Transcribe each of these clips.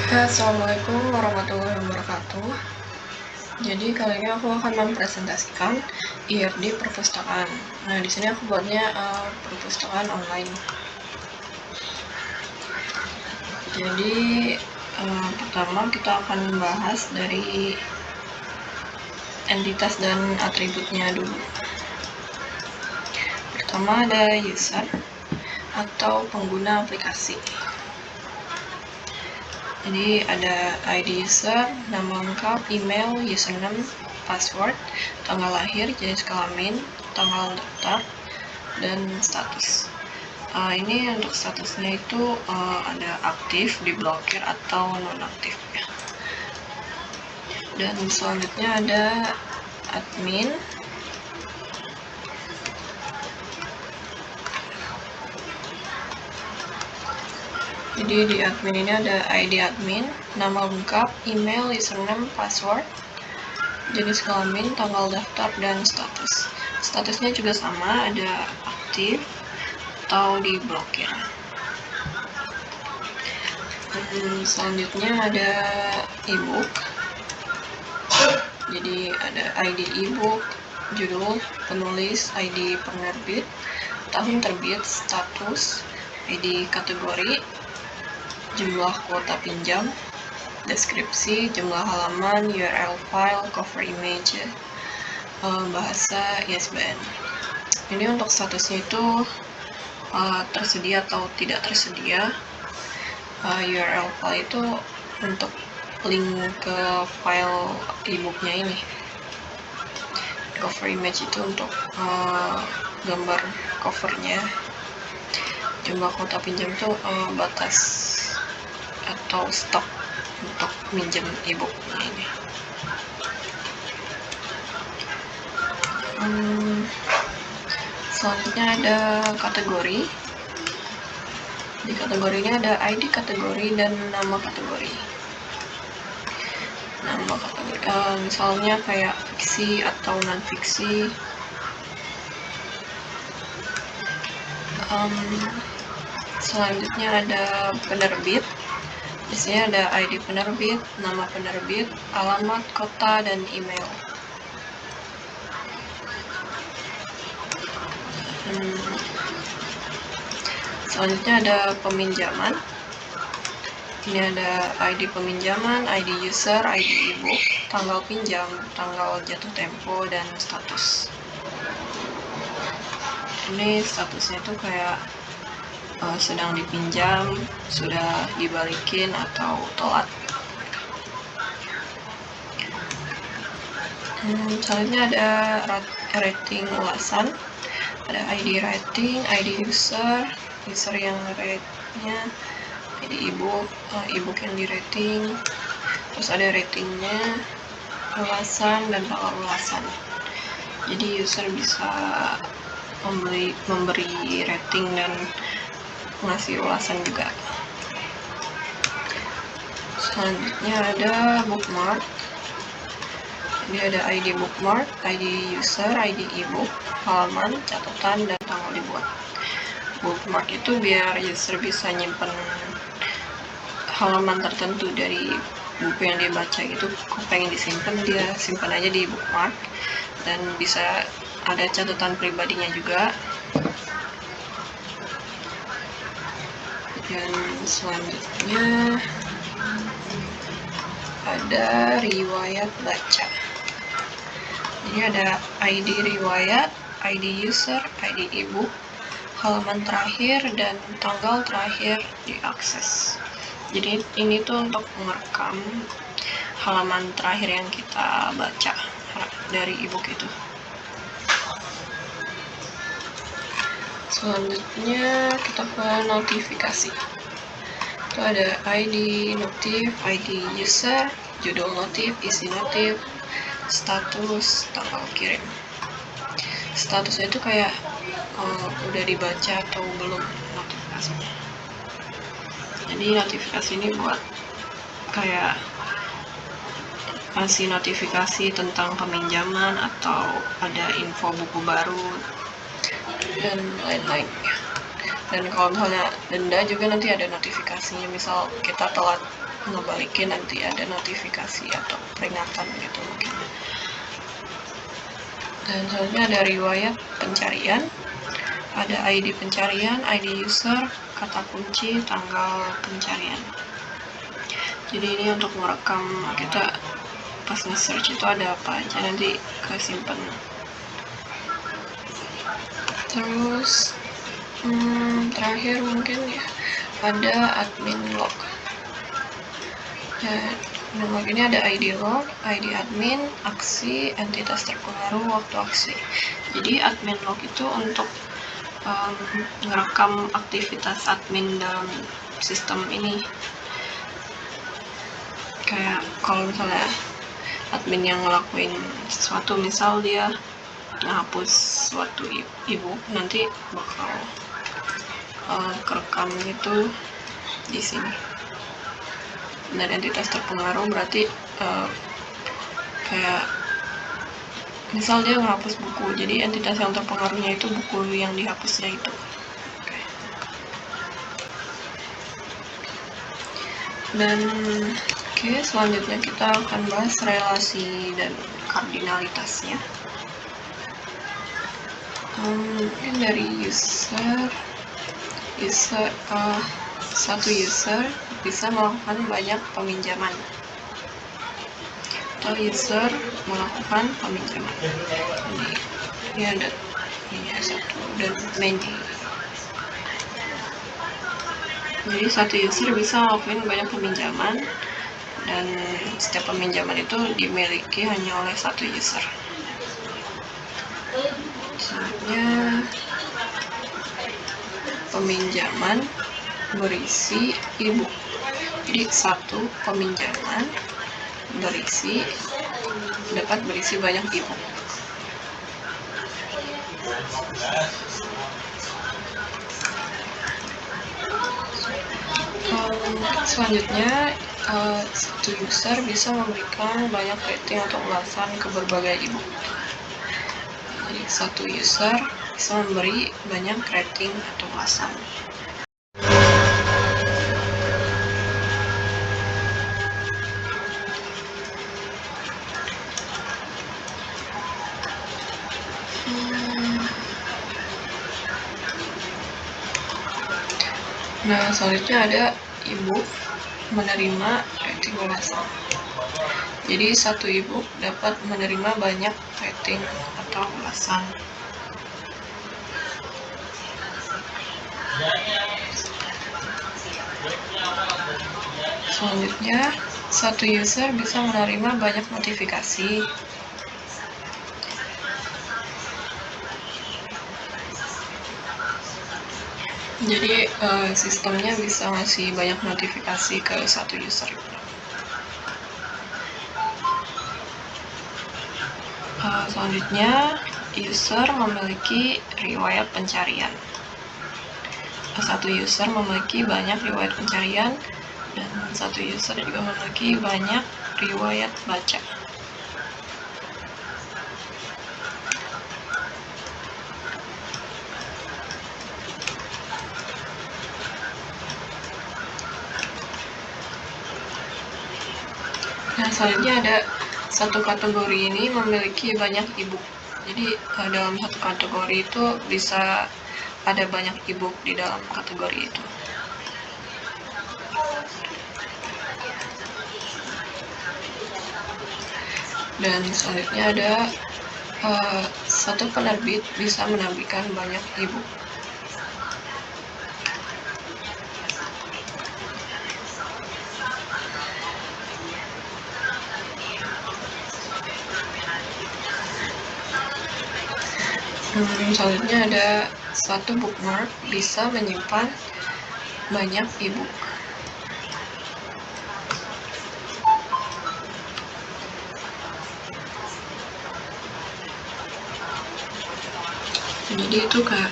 Assalamualaikum warahmatullahi wabarakatuh. Jadi kali ini aku akan mempresentasikan IRD perpustakaan. Nah, di sini aku buatnya perpustakaan online. Jadi pertama kita akan membahas dari entitas dan atributnya dulu. Pertama ada user atau pengguna aplikasi. Jadi ada ID user, nama lengkap, email, username, password, tanggal lahir, jenis kelamin, tanggal daftar, dan status. Ini untuk statusnya itu ada aktif, diblokir, atau nonaktif ya. Dan selanjutnya ada admin. Jadi di admin ini ada ID admin, nama lengkap, email, username, password, jenis kelamin, tanggal daftar, dan status. Statusnya juga sama, ada aktif atau diblokir. Selanjutnya ada ebook. Jadi ada ID ebook, judul, penulis, ID penerbit, tahun terbit, status, ID kategori, jumlah kuota pinjam, deskripsi, jumlah halaman, URL file, cover image, bahasa, ISBN. Ini untuk statusnya itu tersedia atau tidak tersedia. URL file itu untuk link ke file ebooknya ini. Cover image itu untuk gambar covernya. Jumlah kuota pinjam itu batas atau stok untuk minjem ebooknya ini. Selanjutnya ada kategori. Di kategori ini ada ID kategori dan nama kategori. Nama kategori misalnya kayak fiksi atau non fiksi. Selanjutnya ada penerbit. Di sini ada ID penerbit, nama penerbit, alamat, kota, dan email. Selanjutnya ada peminjaman. Ini ada ID peminjaman, ID user, ID ebook, tanggal pinjam, tanggal jatuh tempo, dan status. Ini statusnya itu kayak sedang dipinjam, sudah dibalikin, atau telat. Selanjutnya ada rating ulasan. Ada ID rating, ID user yang rate-nya, ID ebook yang di rating, terus ada ratingnya, ulasan, dan tanggal ulasan. Jadi user bisa memberi rating dan ngasih ulasan juga. Selanjutnya ada bookmark. Ini ada ID bookmark, ID user, ID ebook, halaman, catatan, dan tanggal dibuat. Bookmark itu biar user bisa nyimpen halaman tertentu dari buku yang dia baca itu, kok pengen disimpan, dia simpan aja di bookmark, dan bisa ada catatan pribadinya juga. Dan selanjutnya ada riwayat baca. Jadi ada ID riwayat, ID user, ID ebook, halaman terakhir, dan tanggal terakhir diakses. Jadi ini tuh untuk merekam halaman terakhir yang kita baca dari ebook itu. Selanjutnya kita ke notifikasi. Itu ada ID notif, ID user, judul notif, isi notif, status, tanggal kirim. Statusnya itu kayak udah dibaca atau belum notifikasinya. Jadi notifikasi ini buat kayak kasih notifikasi tentang peminjaman atau ada info buku baru dan lain-lainnya. Dan kalau misalnya denda juga nanti ada notifikasinya, misal kita telat ngebalikin nanti ada notifikasi atau peringatan gitu mungkin. Dan selanjutnya ada riwayat pencarian, ada ID pencarian, ID user, kata kunci, tanggal pencarian. Jadi ini untuk merekam kita pas nge-search itu ada apa aja, nanti kesimpan. Terus terakhir mungkin ya ada admin log. Log ini ada ID log, ID admin, aksi, entitas terpengaruh, waktu aksi. Jadi admin log itu untuk merekam aktivitas admin dalam sistem ini. Kayak kalau misalnya admin yang ngelakuin sesuatu, misal dia ngapus suatu ibu, nanti bakal kerekam itu di sini. Dan entitas terpengaruh berarti kayak misal dia ngapus buku, jadi entitas yang terpengaruhnya itu buku yang dihapusnya itu. Dan selanjutnya kita akan bahas relasi dan kardinalitasnya. Mungkin dari satu user bisa melakukan banyak peminjaman, atau user melakukan peminjaman. Ini ada satu dan many. Jadi satu user bisa melakukan banyak peminjaman, dan setiap peminjaman itu dimiliki hanya oleh satu user. Misalnya peminjaman berisi e-book. Jadi satu peminjaman dapat berisi banyak e-book. Selanjutnya satu user bisa memberikan banyak rating atau ulasan ke berbagai e-book. Jadi satu user bisa memberi banyak rating atau ulasan. Nah, selanjutnya ada e-book menerima rating ulasan. Jadi satu e-book dapat menerima banyak rating atau ulasan. Selanjutnya, satu user bisa menerima banyak notifikasi. Jadi sistemnya bisa ngasih banyak notifikasi ke satu user. Selanjutnya, user memiliki riwayat pencarian. Satu user memiliki banyak riwayat pencarian, dan satu user juga memiliki banyak riwayat baca. Nah, selanjutnya ada satu kategori ini memiliki banyak e-book. Jadi dalam satu kategori itu bisa ada banyak e-book di dalam kategori itu. Dan selanjutnya ada satu penerbit bisa menerbitkan banyak e-book. Selanjutnya ada satu bookmark bisa menyimpan banyak e-book. Jadi itu kayak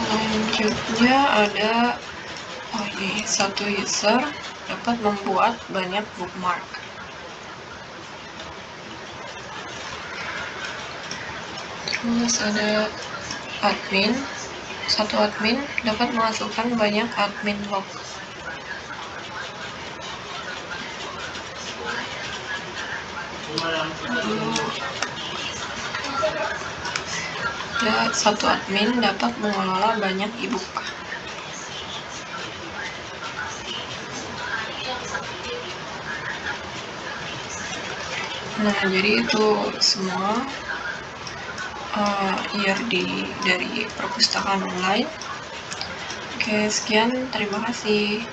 Selanjutnya ada satu user dapat membuat banyak bookmark. Terus ada admin, satu admin dapat memasukkan banyak admin log. Satu admin dapat mengelola banyak ebook. Nah, jadi itu semua dari perpustakaan online. Oke, sekian, terima kasih.